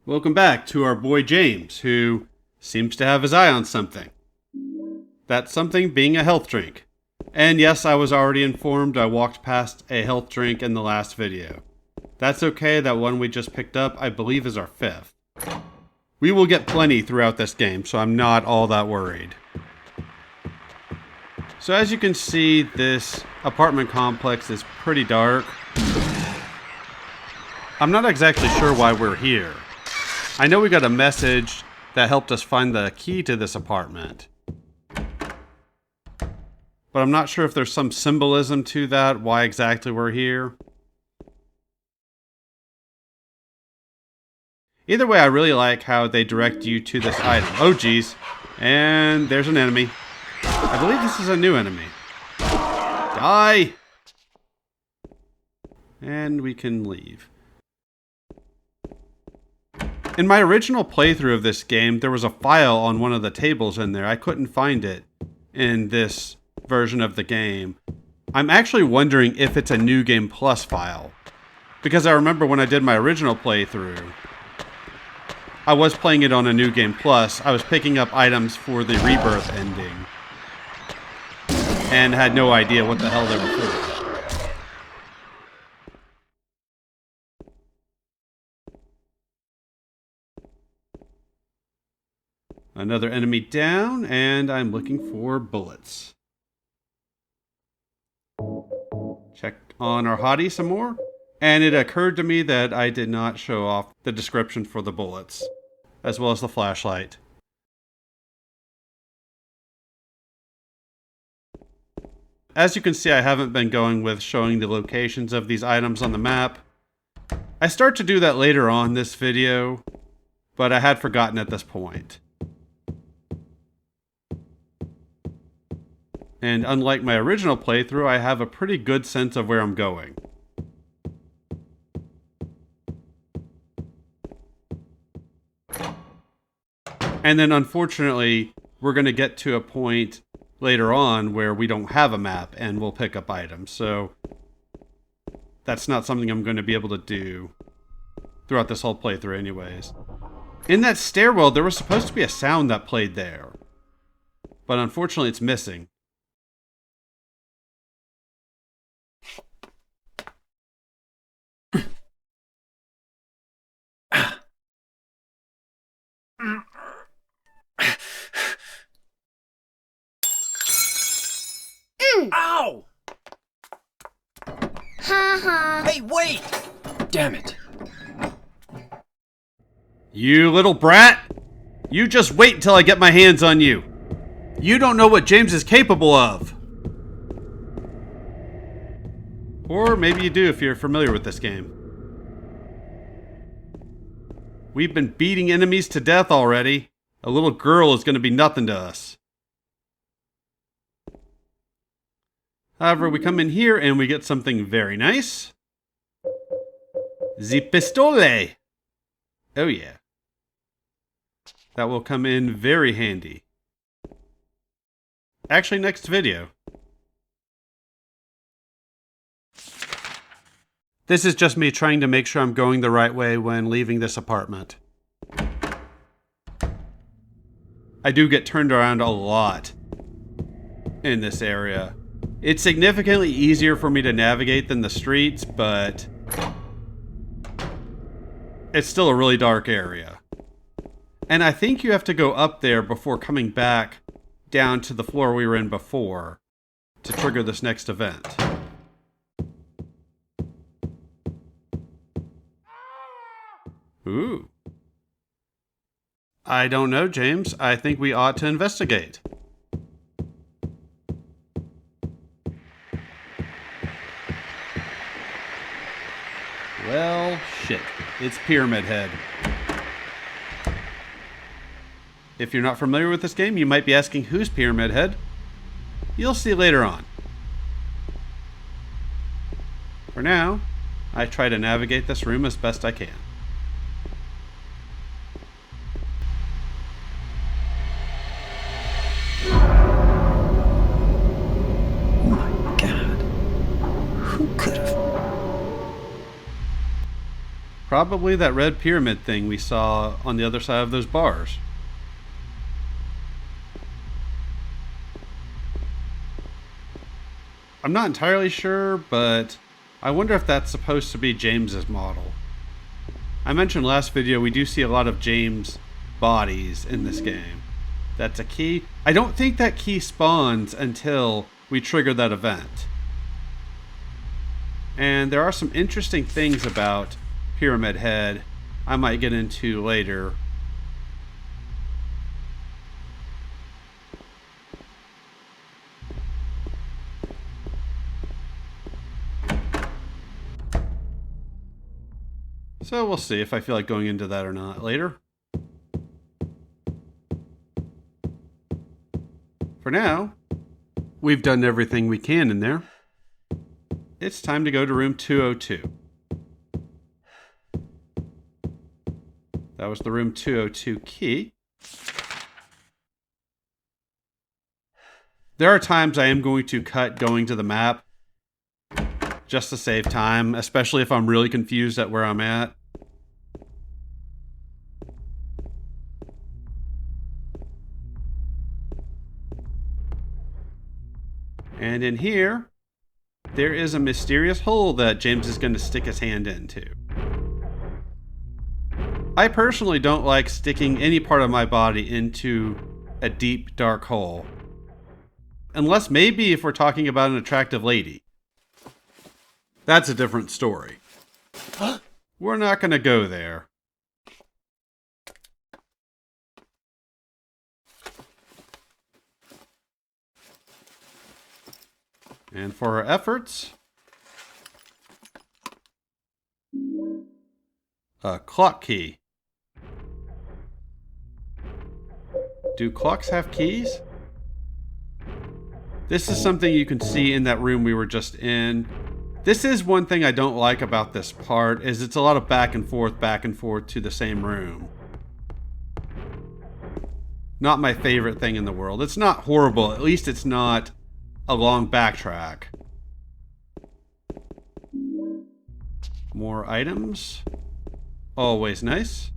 Welcome back to our boy James, who seems to have his eye on something. That something being a health drink. And yes, I was already informed I walked past a health drink in the last video. That's okay, that one we just picked up I believe is our fifth. We will get plenty throughout this game, so I'm not all that worried. So as you can see, this apartment complex is pretty dark. I'm not exactly sure why we're here. I know we got a message that helped us find the key to this apartment. But I'm not sure if there's some symbolism to that, why exactly we're here. Either way, I really like how they direct you to this item. Oh geez. And there's an enemy. I believe this is a new enemy. Die! And we can leave. In my original playthrough of this game, there was a file on one of the tables in there. I couldn't find it in this version of the game. I'm actually wondering if it's a New Game Plus file. Because I remember when I did my original playthrough, I was playing it on a New Game Plus. I was picking up items for the Rebirth ending. And had no idea what the hell they were for. Another enemy down, and I'm looking for bullets. Check on our hottie some more. And it occurred to me that I did not show off the description for the bullets, as well as the flashlight. As you can see, I haven't been going with showing the locations of these items on the map. I start to do that later on this video, but I had forgotten at this point. And unlike my original playthrough, I have a pretty good sense of where I'm going. And then unfortunately, we're going to get to a point later on where we don't have a map and we'll pick up items. So that's not something I'm going to be able to do throughout this whole playthrough anyways. In that stairwell, there was supposed to be a sound that played there. But unfortunately, it's missing. Ow! Hey, wait! Damn it. You little brat! You just wait until I get my hands on you. You don't know what James is capable of. Or maybe you do if you're familiar with this game. We've been beating enemies to death already. A little girl is going to be nothing to us. However, we come in here and we get something very nice. The pistole. Oh yeah. That will come in very handy. Actually, next video. This is just me trying to make sure I'm going the right way when leaving this apartment. I do get turned around a lot in this area. It's significantly easier for me to navigate than the streets, but it's still a really dark area. And I think you have to go up there before coming back down to the floor we were in before to trigger this next event. Ooh. I don't know, James. I think we ought to investigate. Well, shit. It's Pyramid Head. If you're not familiar with this game, you might be asking who's Pyramid Head. You'll see later on. For now, I try to navigate this room as best I can. Oh my god. Who could have? Probably that red pyramid thing we saw on the other side of those bars. I'm not entirely sure, but I wonder if that's supposed to be James's model. I mentioned last video we do see a lot of James bodies in this game. That's a key. I don't think that key spawns until we trigger that event. And there are some interesting things about Pyramid Head I might get into later. So we'll see if I feel like going into that or not later. For now, we've done everything we can in there. It's time to go to room 202. That was the room 202 key. There are times I am going to cut going to the map just to save time, especially if I'm really confused at where I'm at. And in here, there is a mysterious hole that James is going to stick his hand into. I personally don't like sticking any part of my body into a deep, dark hole. Unless maybe if we're talking about an attractive lady. That's a different story. We're not going to go there. And for our efforts, a clock key. Do clocks have keys? This is something you can see in that room we were just in. This is one thing I don't like about this part, is it's a lot of back and forth to the same room. Not my favorite thing in the world. It's not horrible, at least it's not a long backtrack. More items. Always nice.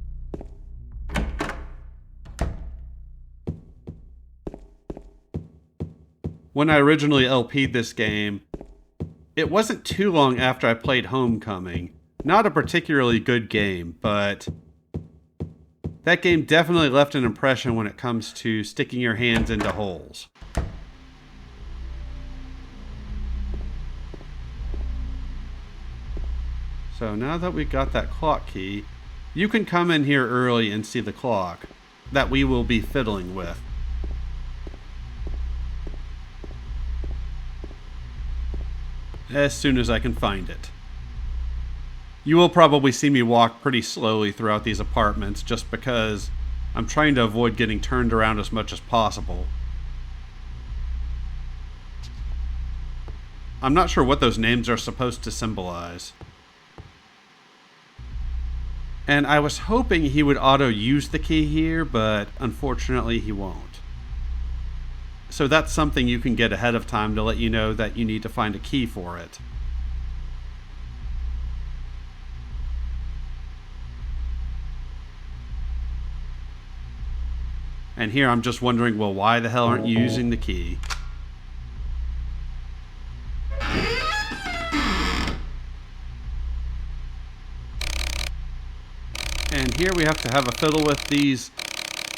When I originally LP'd this game, it wasn't too long after I played Homecoming. Not a particularly good game, but that game definitely left an impression when it comes to sticking your hands into holes. So now that we've got that clock key, you can come in here early and see the clock that we will be fiddling with. As soon as I can find it. You will probably see me walk pretty slowly throughout these apartments just because I'm trying to avoid getting turned around as much as possible. I'm not sure what those names are supposed to symbolize. And I was hoping he would auto-use the key here, but unfortunately he won't. So that's something you can get ahead of time to let you know that you need to find a key for it. And here I'm just wondering, well, why the hell aren't you using the key? And here we have to have a fiddle with these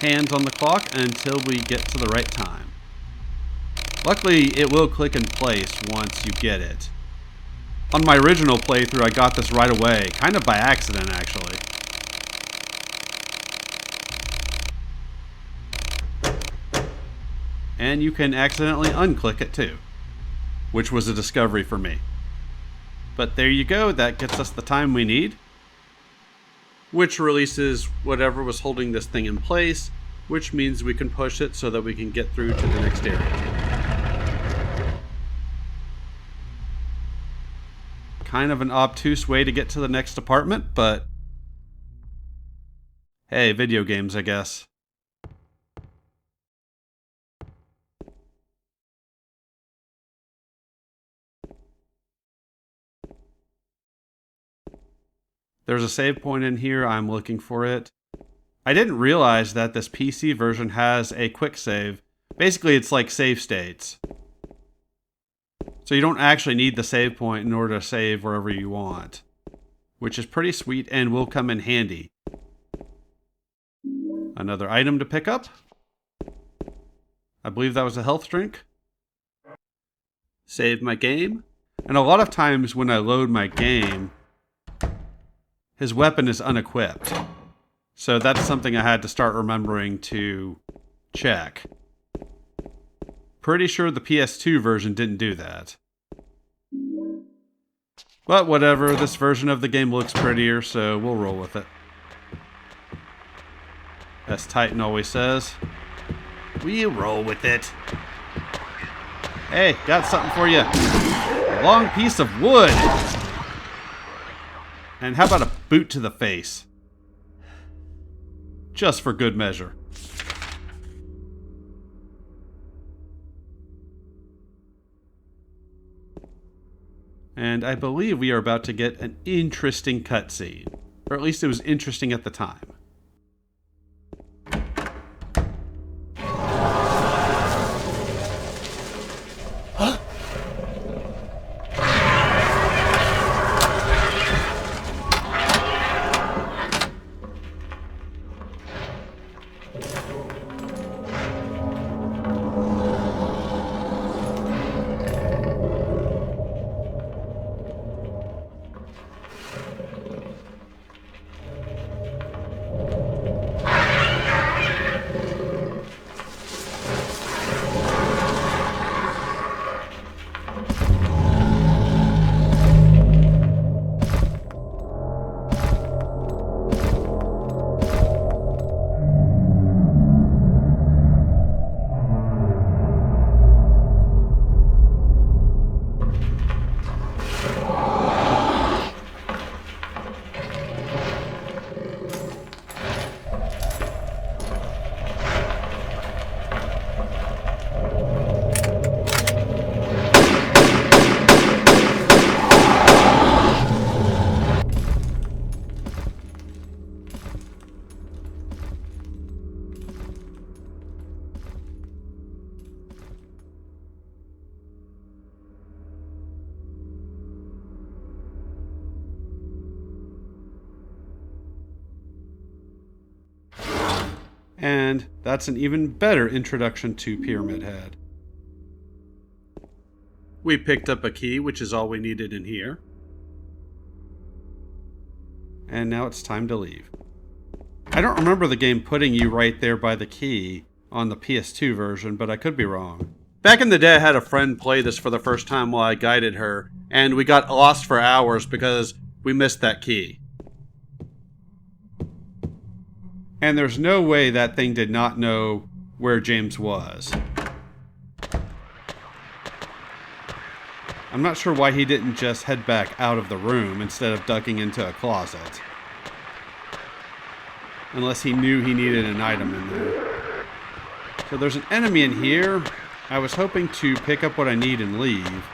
hands on the clock until we get to the right time. Luckily, it will click in place once you get it. On my original playthrough, I got this right away, kind of by accident actually. And you can accidentally unclick it too, which was a discovery for me. But there you go, that gets us the time we need, which releases whatever was holding this thing in place, which means we can push it so that we can get through to the next area. Kind of an obtuse way to get to the next apartment, but hey, video games, I guess. There's a save point in here. I'm looking for it. I didn't realize that this PC version has a quick save. Basically, it's like save states. So you don't actually need the save point in order to save wherever you want, which is pretty sweet and will come in handy. Another item to pick up. I believe that was a health drink. Save my game. And a lot of times when I load my game, his weapon is unequipped. So that's something I had to start remembering to check. Pretty sure the PS2 version didn't do that. But whatever, this version of the game looks prettier, so we'll roll with it. As Titan always says, we roll with it. Hey, got something for you. A long piece of wood. And how about a boot to the face? Just for good measure. And I believe we are about to get an interesting cutscene. Or at least it was interesting at the time. And that's an even better introduction to Pyramid Head. We picked up a key, which is all we needed in here. And now it's time to leave. I don't remember the game putting you right there by the key on the PS2 version, but I could be wrong. Back in the day, I had a friend play this for the first time while I guided her, and we got lost for hours because we missed that key. And there's no way that thing did not know where James was. I'm not sure why he didn't just head back out of the room instead of ducking into a closet. Unless he knew he needed an item in there. So there's an enemy in here. I was hoping to pick up what I need and leave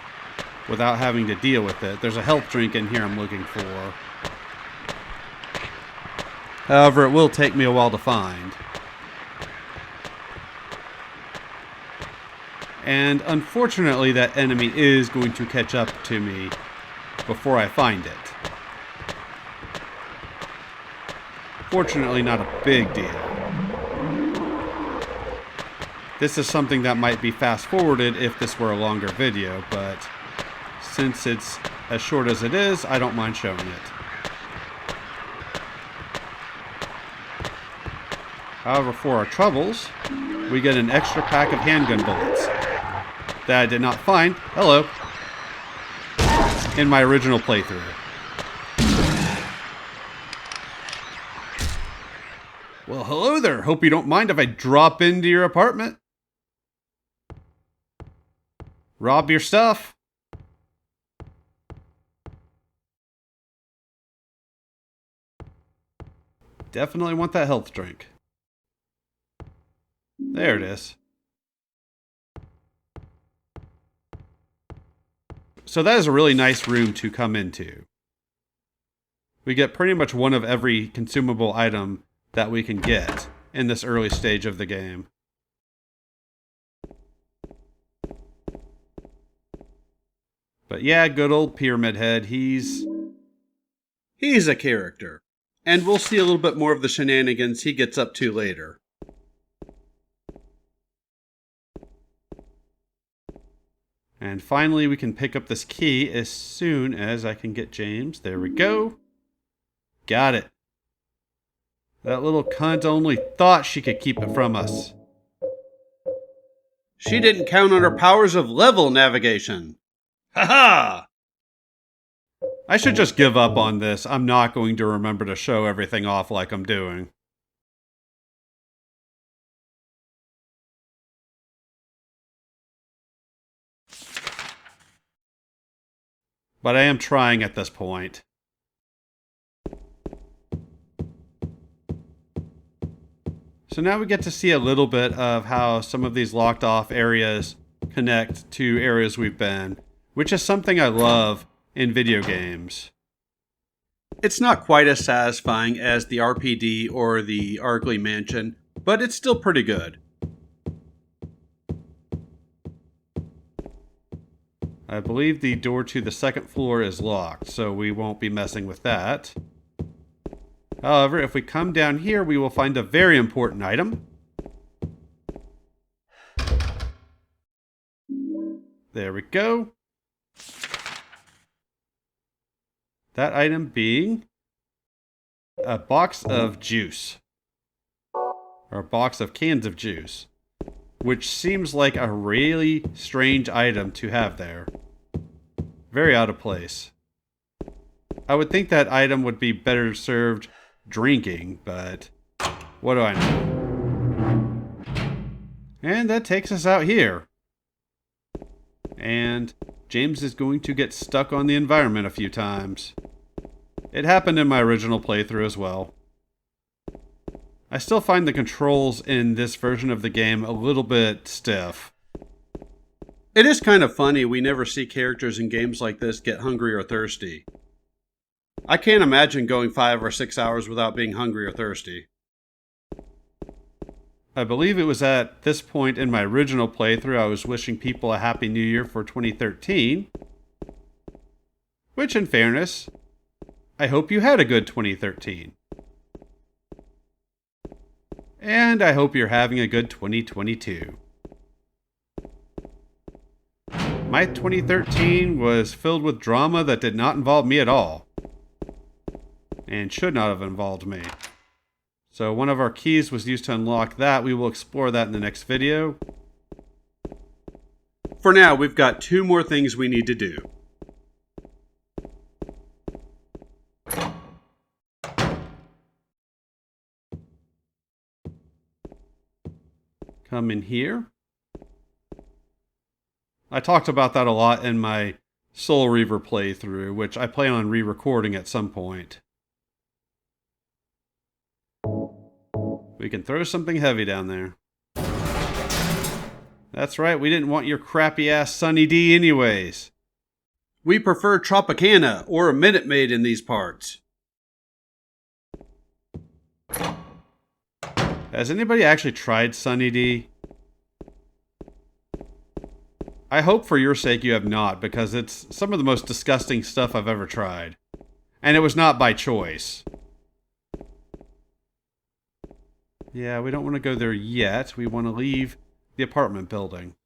without having to deal with it. There's a health drink in here I'm looking for. However, it will take me a while to find. And unfortunately, that enemy is going to catch up to me before I find it. Fortunately, not a big deal. This is something that might be fast forwarded if this were a longer video, but since it's as short as it is, I don't mind showing it. However, for our troubles, we get an extra pack of handgun bullets that I did not find, hello, in my original playthrough. Well, hello there. Hope you don't mind if I drop into your apartment. Rob your stuff. Definitely want that health drink. There it is. So that is a really nice room to come into. We get pretty much one of every consumable item that we can get in this early stage of the game. But yeah, good old Pyramid Head, he's a character. And we'll see a little bit more of the shenanigans he gets up to later. And finally, we can pick up this key as soon as I can get James. There we go. Got it. That little cunt only thought she could keep it from us. She didn't count on her powers of level navigation. Ha ha! I should just give up on this. I'm not going to remember to show everything off like I'm doing. But I am trying at this point. So now we get to see a little bit of how some of these locked off areas connect to areas we've been, which is something I love in video games. It's not quite as satisfying as the RPD or the Arkley Mansion, but it's still pretty good. I believe the door to the second floor is locked, so we won't be messing with that. However, if we come down here, we will find a very important item. There we go. That item being a box of juice. Or a box of cans of juice. Which seems like a really strange item to have there. Very out of place. I would think that item would be better served drinking, but what do I know? And that takes us out here. And James is going to get stuck on the environment a few times. It happened in my original playthrough as well. I still find the controls in this version of the game a little bit stiff. It is kind of funny we never see characters in games like this get hungry or thirsty. I can't imagine going 5 or 6 hours without being hungry or thirsty. I believe it was at this point in my original playthrough I was wishing people a Happy New Year for 2013. Which, in fairness, I hope you had a good 2013. And I hope you're having a good 2022. My 2013 was filled with drama that did not involve me at all. And should not have involved me. So one of our keys was used to unlock that. We will explore that in the next video. For now, we've got 2 more things we need to do. Come in here. I talked about that a lot in my Soul Reaver playthrough, which I plan on re-recording at some point. We can throw something heavy down there. That's right, we didn't want your crappy ass Sunny D anyways. We prefer Tropicana or a Minute Maid in these parts. Has anybody actually tried Sunny D? I hope for your sake you have not, because it's some of the most disgusting stuff I've ever tried. And it was not by choice. Yeah, we don't want to go there yet. We want to leave the apartment building.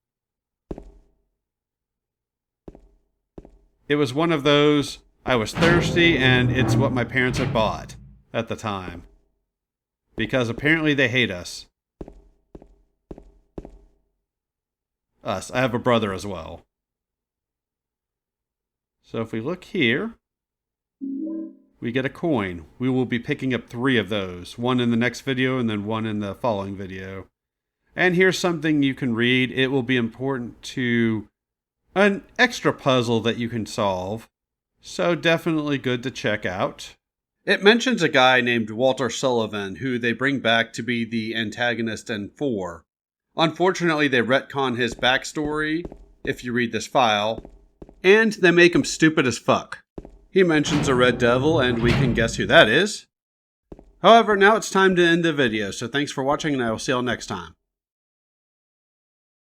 It was one of those, I was thirsty and it's what my parents had bought at the time. Because apparently they hate us. Us. I have a brother as well. So if we look here, we get a coin. We will be picking up 3 of those. 1 in the next video and then 1 in the following video. And here's something you can read. It will be important to an extra puzzle that you can solve. So definitely good to check out. It mentions a guy named Walter Sullivan who they bring back to be the antagonist in 4. Unfortunately, they retcon his backstory, if you read this file, and they make him stupid as fuck. He mentions a red devil, and we can guess who that is. However, now it's time to end the video, so thanks for watching, and I will see y'all next time.